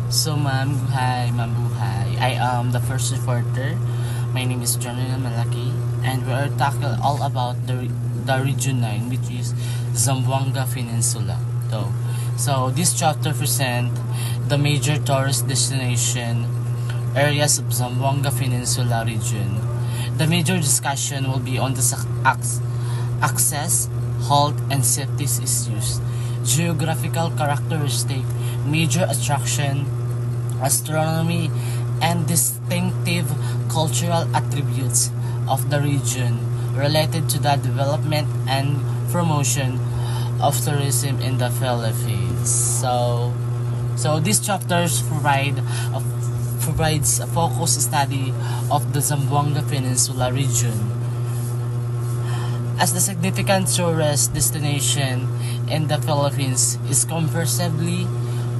So, ma'am buhay. I am the first reporter. My name is Jonathan Malaki, and we are talking all about the Region 9, which is Zamboanga Peninsula. So this chapter presents the major tourist destination areas of Zamboanga Peninsula region. The major discussion will be on the access, health, and safety issues, geographical characteristic, major attraction, astronomy, and distinctive cultural attributes of the region related to the development and promotion of tourism in the Philippines. So these chapters provides a focused study of the Zamboanga Peninsula region as the significant tourist destination in the Philippines is comprehensively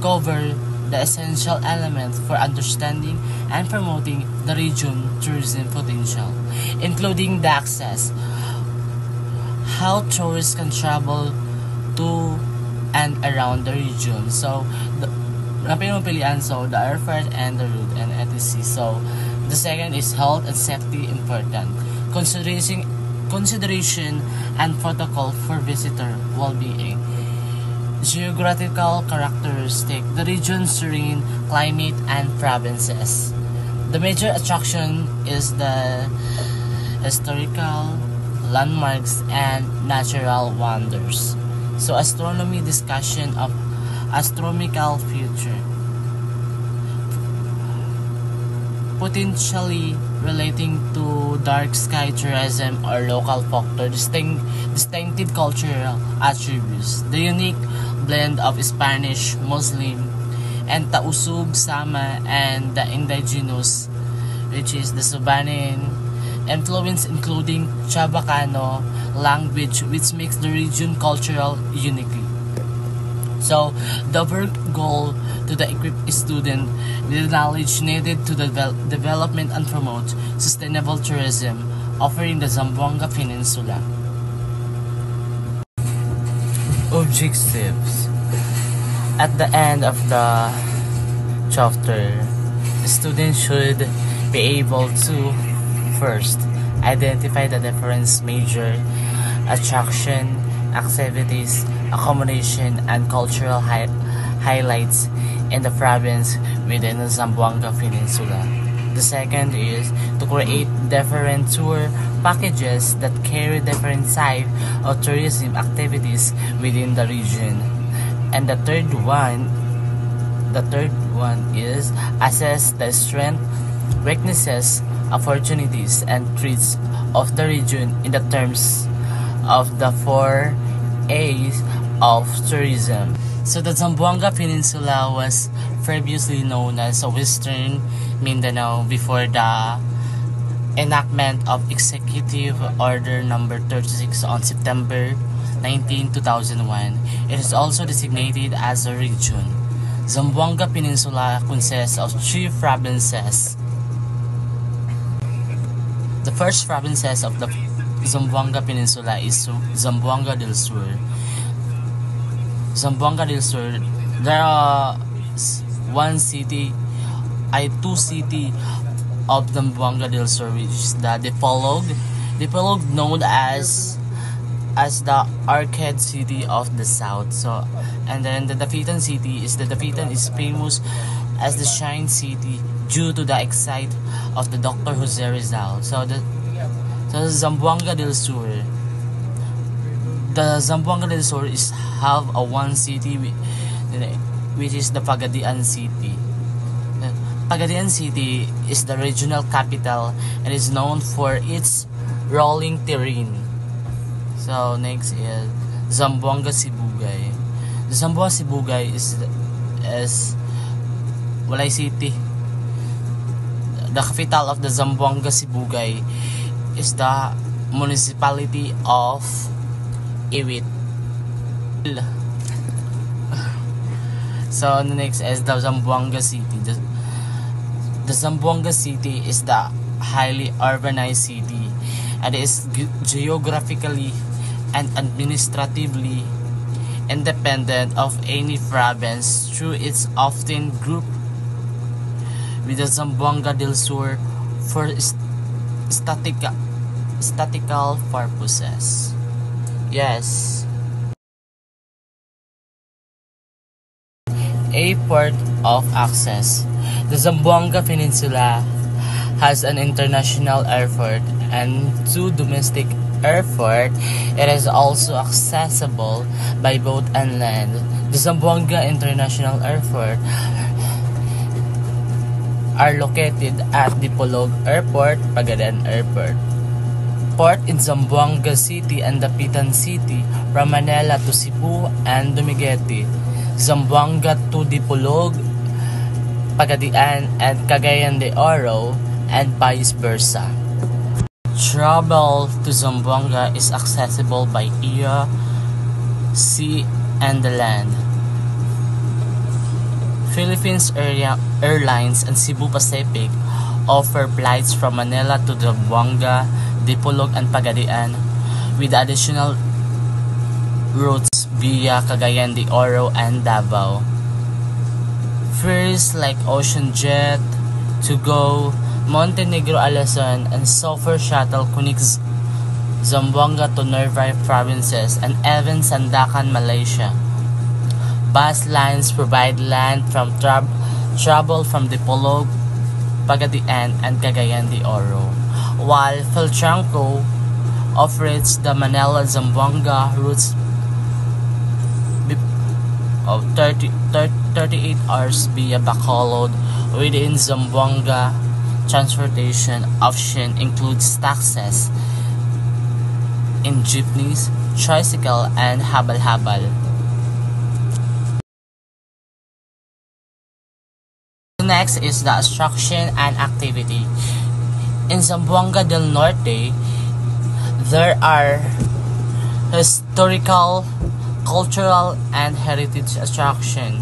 cover the essential elements for understanding and promoting the region tourism potential, including the access, how tourists can travel to and around the region. So, the airfare and the route and etc. So, the second is health and safety important. Consideration and protocol for visitor well-being. Geographical characteristic, the region's serene climate and provinces. The major attraction is the historical landmarks and natural wonders. So astronomy discussion of astronomical future. Potentially relating to dark sky tourism or local folklore, distinctive cultural attributes, the unique blend of Spanish, Muslim, and Tausug, Sama, and the indigenous, which is the Subanen influence, including Chabacano language, which makes the region cultural uniquely. So, the work goal to the equipped student with the knowledge needed to development and promote sustainable tourism, offering the Zamboanga Peninsula. Objectives. At the end of the chapter, the student should be able to first identify the different major attraction, activities, accommodation, and cultural highlights in the province within the Zamboanga Peninsula. The second is to create different tour packages that carry different types of tourism activities within the region. And the third one is assess the strength, weaknesses, opportunities, and threats of the region in the terms of the 4 A's of tourism. So the Zamboanga Peninsula was previously known as Western Mindanao before the enactment of Executive Order Number 36 on September 19, 2001. It is also designated as a region. Zamboanga Peninsula consists of 3 provinces. The first provinces of the Zamboanga Peninsula is Zamboanga del Sur. Zamboanga del Sur, there are two city of Zamboanga del Sur, which is the Dipolog known as the Arcade City of the South. So, and then the Dapitan City is famous as the Shine City due to the excite of the Dr. Jose Rizal. So Zamboanga del Sur. The Zamboanga del Sur is have a one city which is the Pagadian City. The Pagadian City is the regional capital and is known for its rolling terrain. So next is Zamboanga Sibugay. The Zamboanga Sibugay is Walay City. The capital of the Zamboanga Sibugay is the municipality of Iwit. So next is the Zamboanga City. The Zamboanga City is the highly urbanized city and is geographically and administratively independent of any province through its often grouped with the Zamboanga del Sur for statistical purposes. Yes. A port of access. The Zamboanga Peninsula has an international airport and two domestic airport. It is also accessible by boat and land. The Zamboanga International Airport are located at Dipolog Airport, Pagadan Airport. Port in Zamboanga City and Dapitan City, from Manila to Cebu and Dumaguete, Zamboanga to Dipolog, Pagadian and Cagayan de Oro, and vice versa. Travel to Zamboanga is accessible by air, sea, and the land. Philippines Airlines and Cebu Pacific offer flights from Manila to Zamboanga, Dipolog, and Pagadian, with additional routes via Cagayan de Oro and Davao. Ferries like Ocean Jet, To Go, Montenegro Alasan, and Sulphur Shuttle connects Zamboanga to nearby provinces and even Sandakan, Malaysia. Bus lines provide land from travel from Dipolog, Pagadian, and Cagayan de Oro, while Philtranco operates the Manila-Zamboanga routes of 38 hours via Bacolod. Within Zamboanga, transportation option includes taxis in jeepneys, tricycle, and habal-habal. Next is the attraction and activity. In Zamboanga del Norte, there are historical, cultural, and heritage attraction.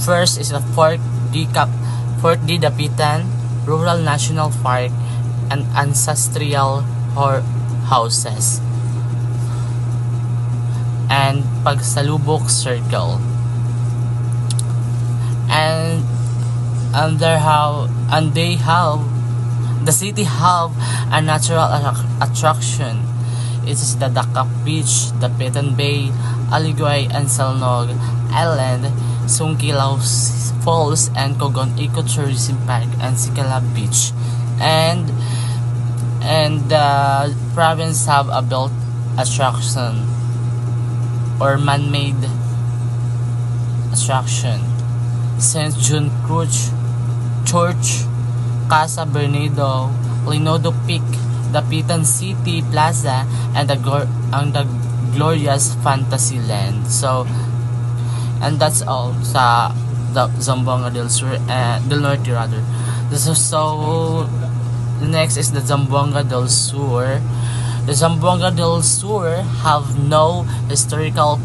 First is the Fort D. Dapitan Rural National Park and ancestral houses, and Pagsalubok Circle. The city have a natural attraction. It is the Dakap Beach, the Dapitan Bay, Aligoy and Salnog Island, Sungkilaw Falls, and Cogon Ecotourism Park and Sikala Beach. And the province have a built attraction or man-made attraction. St. John Cruz Church, Casa Bernardo, Linodo Peak, Dapitan City Plaza, and the glorious Fantasyland. So, and that's all sa the Zamboanga del Norte rather. So the next is the Zamboanga del Sur. The Zamboanga del Sur have no historical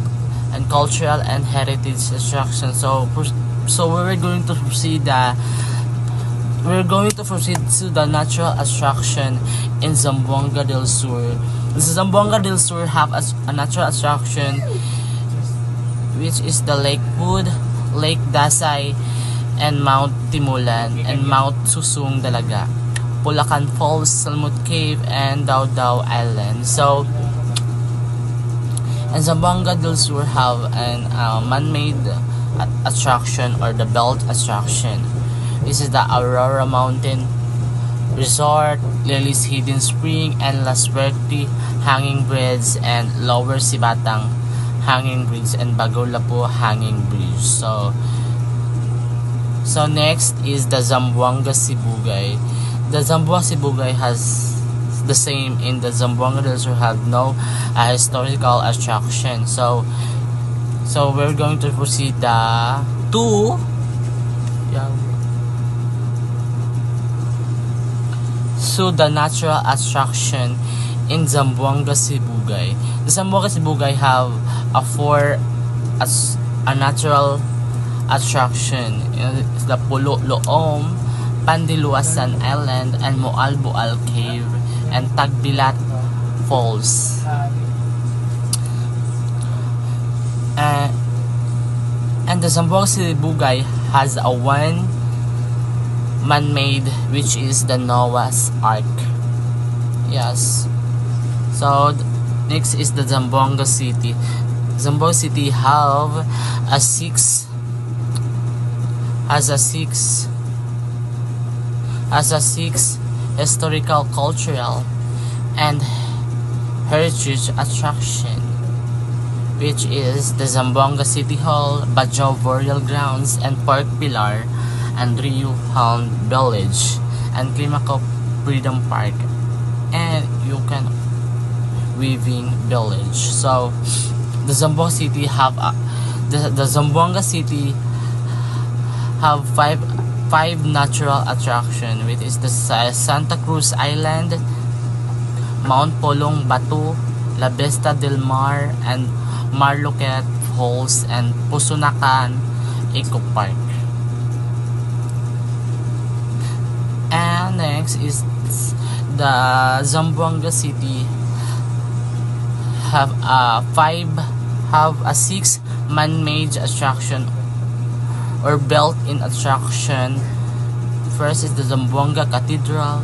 and cultural and heritage attraction. So we're going to proceed to the natural attraction in Zamboanga del Sur. The Zamboanga del Sur have a natural attraction, which is the Lake Wood, Lake Dasay, and Mount Timulan, and Mount Susung Dalaga, Pulacan Falls, Salmut Cave, and Dao Island. So, and Zamboanga del Sur have an man-made attraction or the belt attraction. This is the Aurora Mountain Resort, Lily's Hidden Spring, and Las Verde Hanging Bridge, and Lower Sibatang Hanging Bridge, and Bagolapo Hanging Bridge. So next is the Zamboanga Sibugay. The Zamboanga Sibugay has the same. In the Zamboanga del Sur have no historical attraction. So we're going to proceed to the natural attraction in Zamboanga Sibugay. The Zamboanga Sibugay have a natural attraction. It's the Pulo Loom, Pandiluasan Island, and Moalboal Cave, and Tagbilat Falls. And the Zamboanga Sibugay has a man-made, which is the Noah's Ark. Yes. So next is the Zamboanga City. Zamboanga City has a six historical, cultural, and heritage attraction, which is the Zamboanga City Hall, Bajau Burial Grounds and Park Pilar, and Rio Hound Village, and Climaco Freedom Park, and Yuccan Weaving Village. So the Zamboanga City have five natural attraction, which is the Santa Cruz Island, Mount Polong Batu, La Vista del Mar, and Marloquet Falls, and Pusunacan Eco Park. And next is the Zamboanga City have a six man-made attraction or built-in attraction. First is the Zamboanga Cathedral,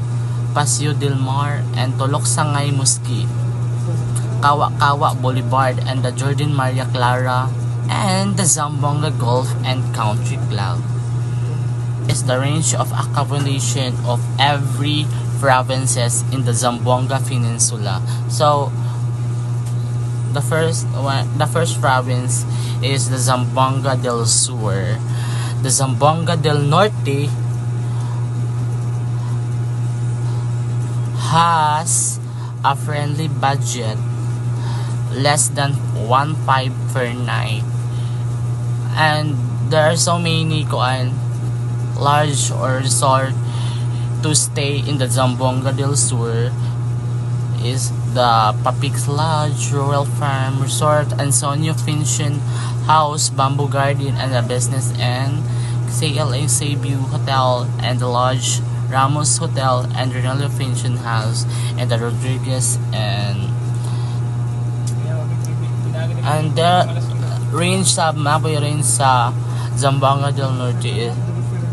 Paseo del Mar, and Tolok Sangay Mosque, Kawa Boulevard, and the Jordan Maria Clara, and the Zamboanga Golf and Country Club. Is the range of accommodation of every provinces in the Zamboanga Peninsula. So the first province is the Zamboanga del Sur. The Zamboanga del Norte has a friendly budget, less than 1.5 per night, and there are so many large or resort to stay in the Zamboanga del Sur. Is the Papix Lodge, Royal Farm Resort, Antonio Pension House, Bamboo Garden, and the Business and CLA Cebu Hotel, and the Lodge, Ramos Hotel, and Rinaldo Pension House, and the Rodriguez, and the range sa mapoy range sa Zamboanga del Norte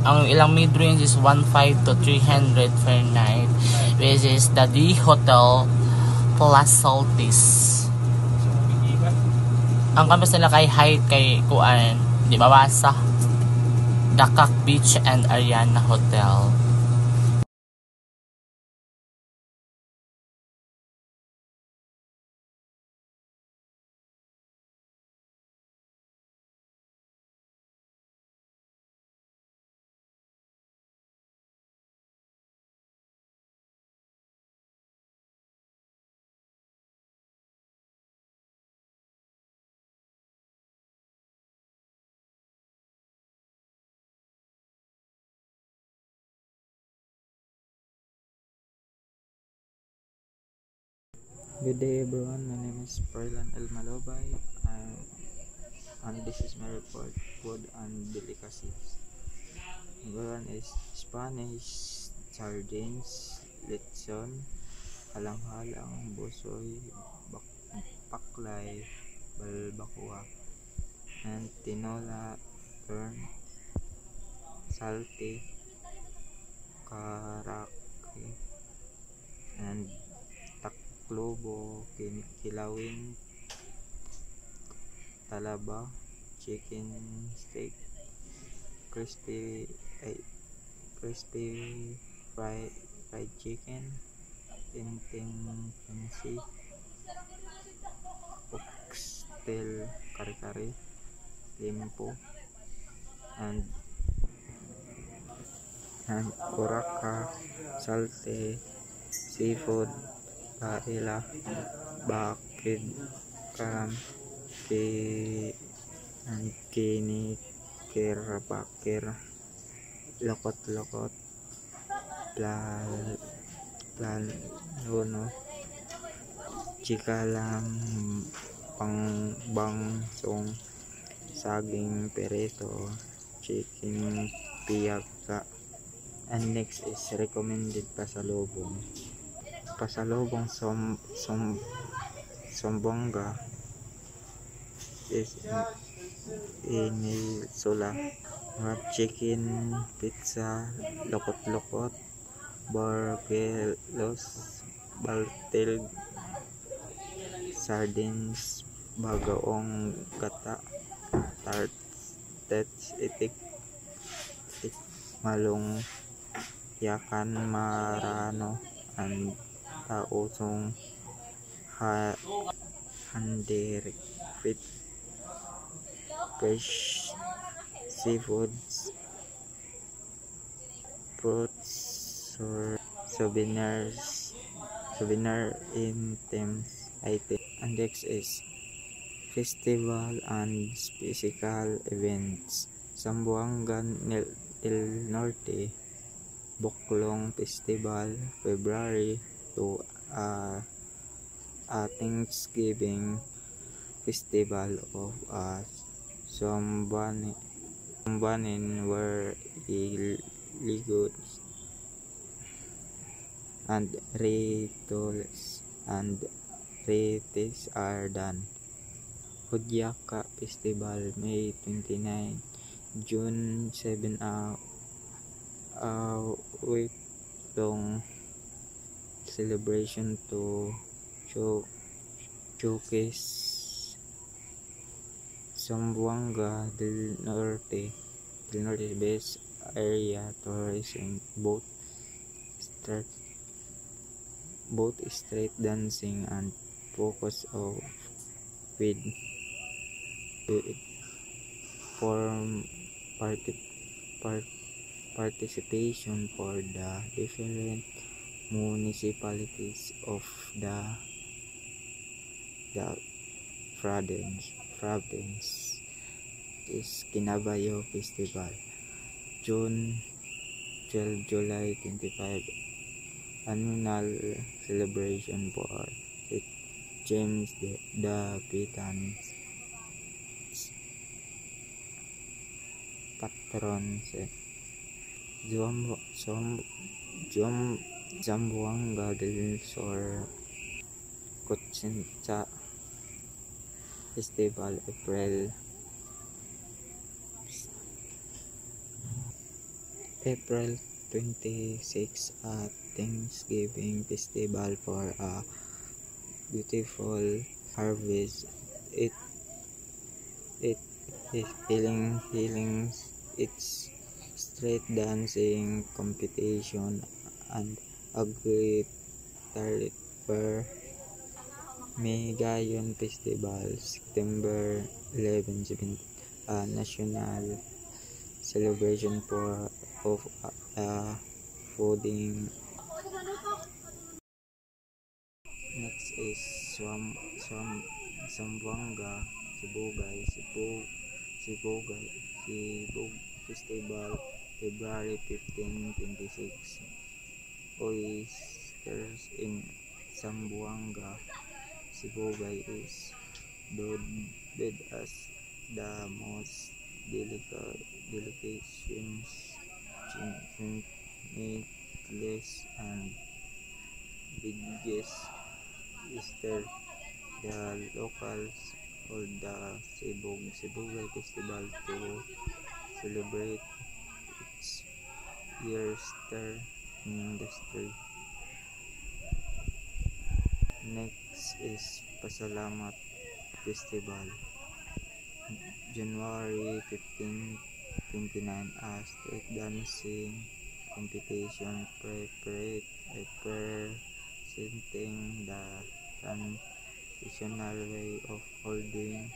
ang ilang mid-range is 1.5 to 300 per night, which is the D Hotel Plus Saltis. Ang campus nila kay height kay kuan di babasa Dakak Beach and Ariana Hotel. Good day everyone, my name is Perlan El Malobay, and this is my report, food and delicacies. Number one is Spanish sardines, lechon, halang-halang, busoy, paklay, balbacoa, and tinola, fern, salte, karake, and taklobo, kilawin, talaba, chicken steak, crispy fried chicken, tintin oxtail kare-kare, limpo, and oraka, salte, seafood, paella, bakid, karam, kini, bakir, lokot-lokot, planono, chikalam, pangbangsong, saging perito, chicken piyaga. And next is recommended pasalubong. Pasalubong Zamboanga is Inil Sula, chicken, pizza, lokot-lokot, barbelos, baltil, sardines, bagaong gata, tarts, itik, malong yakan, marano, and tausong ha handirik, fit, fresh seafoods, fruits, souvenir items. And next is festival and physical events. Zamboanga del Norte Boklong Festival, February to Thanksgiving Festival of Sombanin where illegal and rites are done. Hudyaka Festival, May 29, June 7, week-long celebration to showcase Zamboanga del Norte best area tourism, both street dancing and focus of with form participation for the different municipalities of the province is Kinabayo Festival, June 12, July 25, annual celebration for St. James the Baptist patron. Zamboanga del Sur Cochincha Festival, April 26, at Thanksgiving Festival for a beautiful harvest. It is healing its street dancing competition and agriculture. Megayon Festival, September 11, national celebration of fooding. Next is Zamboanga Sibugay Festival, February 15, 26. Oysters in Zamboanga Sibugay is dubbed as the most delicious, meatless, and biggest oyster. The locals hold the Sibugay Festival to celebrate its oyster industry. Next is Pasalamat Festival, January 15, 29, a street dancing competition representing the traditional way of holding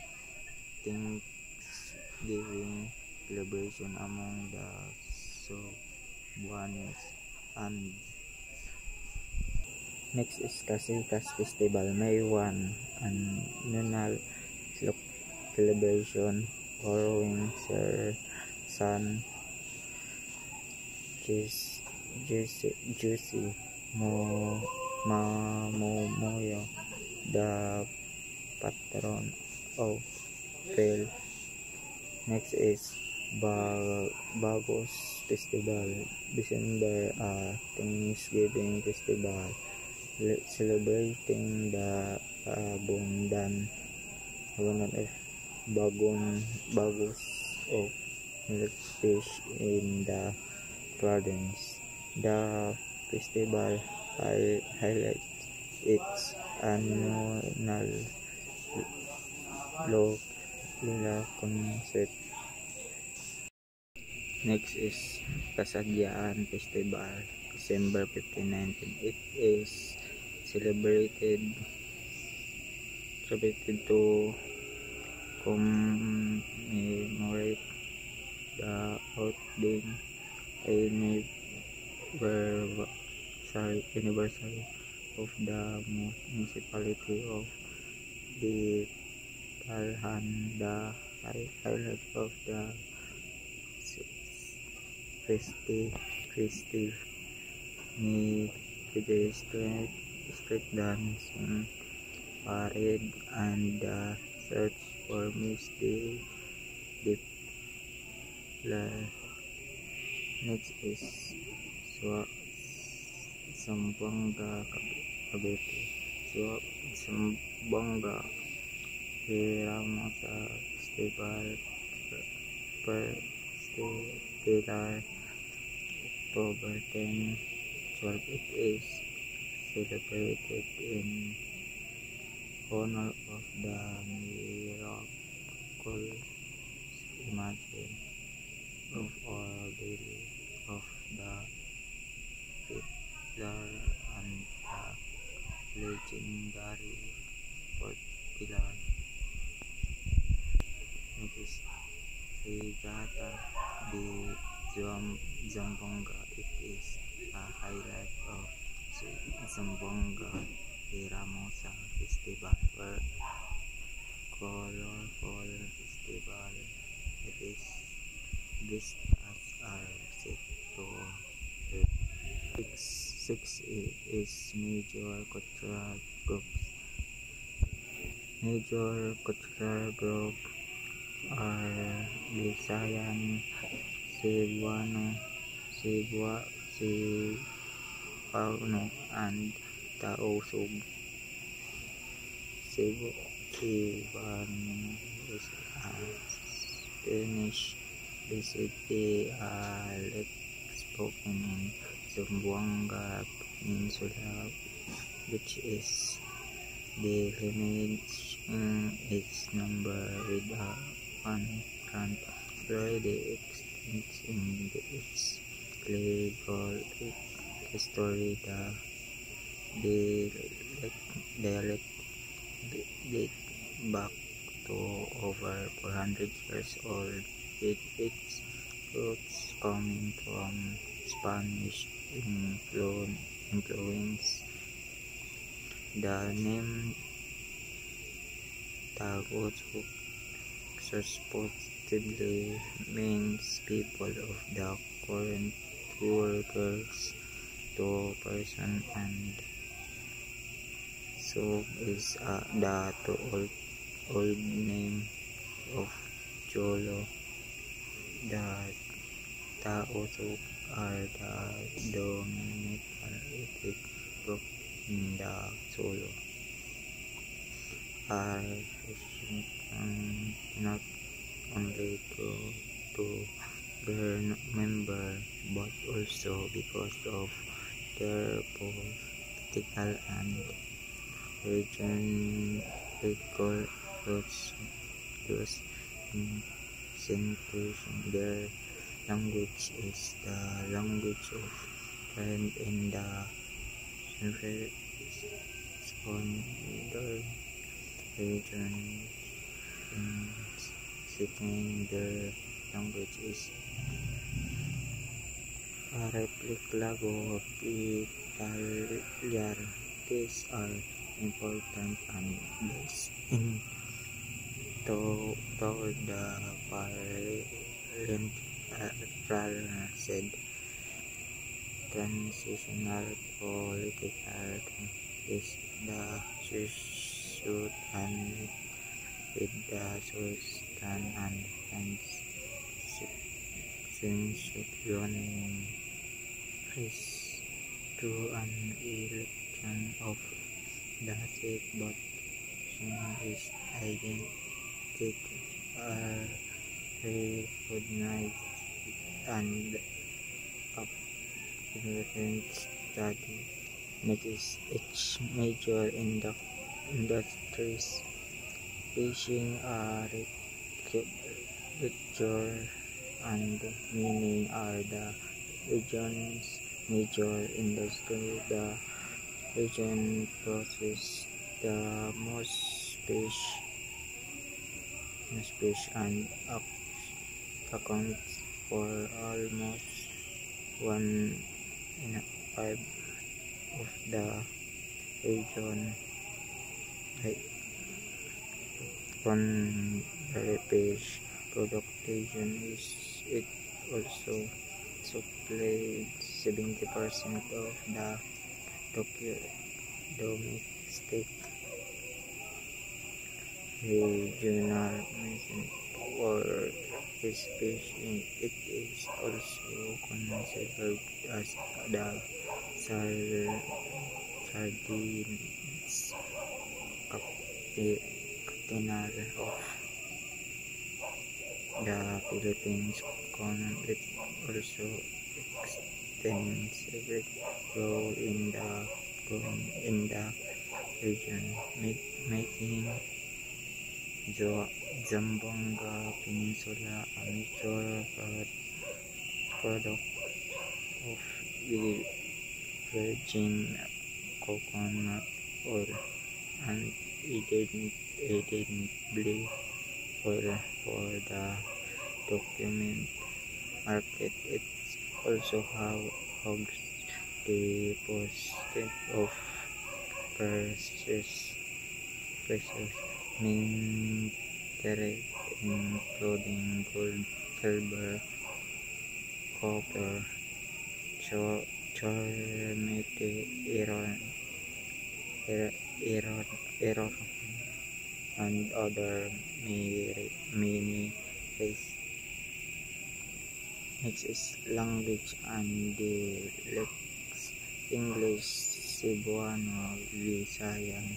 Thanksgiving celebration among the Cebuanos. And next is Casitas Festival, May 1, annual celebration following San Jose Mamoyo, the patron of Phil. Next is Bagos Festival, December, Thanksgiving Festival celebrating the abundance of bagos of milkfish in the province. The festival highlights its annual Lola concept. Next is Kasagyaan Festival, December 15, 19. It is celebrated to commemorate the outing anniversary of the municipality of the Talhan. The highlight of the festive need street dancing, parade, and the search for Miss the Next is Zamboanga Cavite. Zamboanga Hiramosa Festival per Stellar October 10, 12. It is celebrated in honor of the miracle imagine of Our Lady of the Fiddler and the legendary Fort Pilar. Next Regatta de Zamboanga. It is a highlight of Zamboanga Hiramosa Festival, where colorful festival vistas are set to the six is major cultural groups. Major cultural groups are Visayan, Cebuano, and Tausug. Cebuano is a Spanish dialect spoken in Zamboanga Peninsula, which is the lineage its number with one current already extinct in its legal history. The dialect date back to over 400 years old, with its roots coming from Spanish influence. The name Taguig supposedly means people of the current workers to person, and so is the old name of Cholo. The Tausug are the dominant ethnic group in the Solo. Are not only to their member, but also because of their political and regional roots in sanitation. Their language is the language of friend in the southern region. In speaking their language is a replica of Italian. These are important and based in toward the said transitional political is the Sultan with the Sultan and hence Sinsution is to an election of the seat, but soon is identical recognized and of important study makes each major industries. Fishing, agriculture, and mining are the region's major industry. The region processes the most fish and accounts for almost 1 in 5 of the region. Secondary fish production it also supplied 70% of the domestic regional mission for this fishing. It is also considered as the sardines capital of the Philippines. It also extensively grow in the region, making Zamboanga Peninsula a major product of virgin coconut oil and edible oil for the document market. It also holds the position of precious minerals including gold, silver, copper, iron, and other minerals. Next is language and dialects. English, Cebuano, Visayan,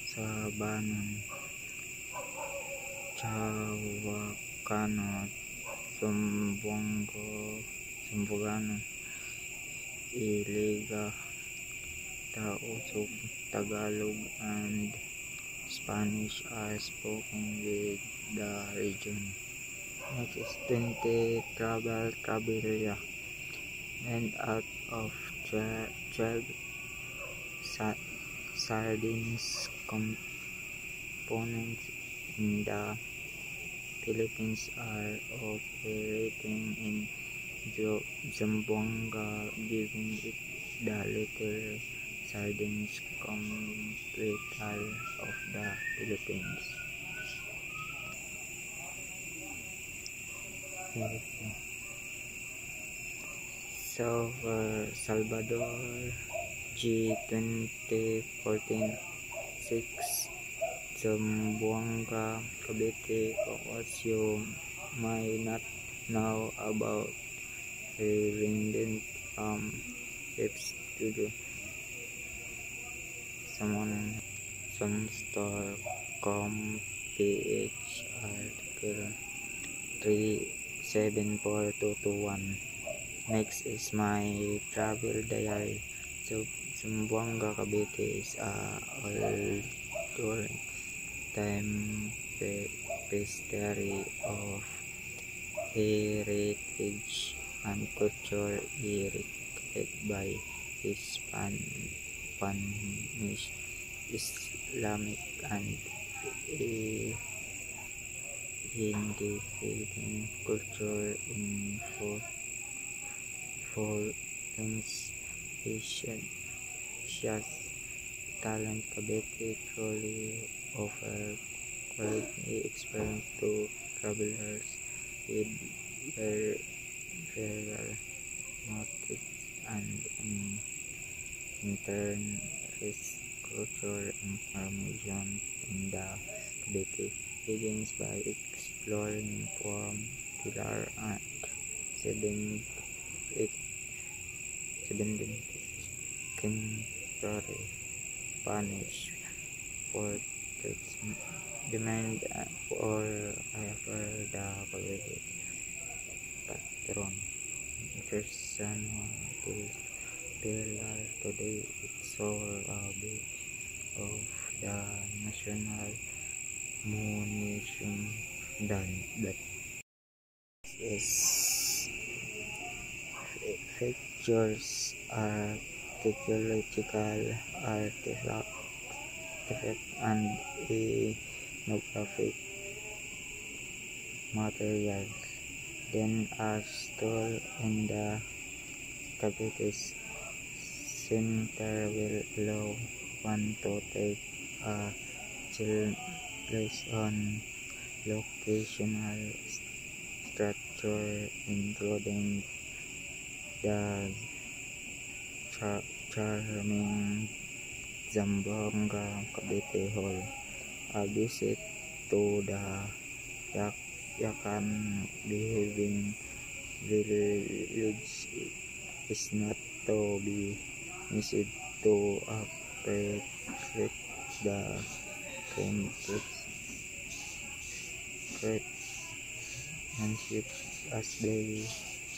Sabanon, Chavacano, Zamboangano, Iliga, Tausug, Tagalog, and Spanish are spoken with the region. Next is 20 Trabelia, and out of 12 sardines components in the Philippines are operating in Zamboanga, giving it the Little Sardines capital of the Philippines. So for Salvador, G2014 6 Zamboanga, Cavite. What you might not know about Revendent Web Studio. Some store PH article 374221. Next is my travel diary. So Zamboanga, Cavite is all during time history of heritage and culture irritated by Spanish, Islamic, and independent culture in Philippines. Asia's talent. Cavite truly offers quality experience to travelers with rural motives and interest. Culture information in the Cavite begins by exploring from Pilar and 17th century Spanish portraits demand or ever the Cavite patron. First San Juan del Pilar today it's all a bit of the national munition that is features archaeological artifacts and ethnographic materials. Then are stored in the Cavities Center will allow one to take a chill place on locational structure including the charming Zamboanga Cavite Hall. A visit to the Yakan behaving village is not to be missed to appreciate the craftsmanship as they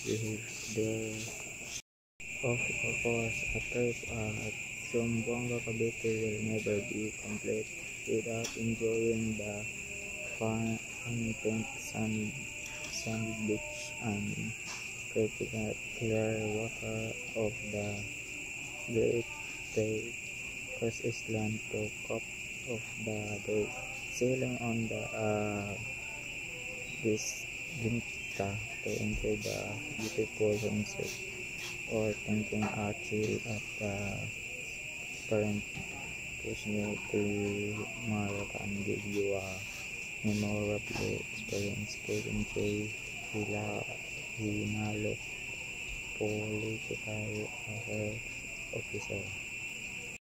behave there. Of course, a trip at Zamboanga Cavite will never be complete without enjoying the fun-pink sand beach and crystal clear water of the Great Bay Coast Island to cap off the day. Sailing on the Bisginta to enjoy the beautiful sunset or taking a chill at the current cruise near Tilmara can give you a memorable experience to enjoy Hinalo political affairs officer.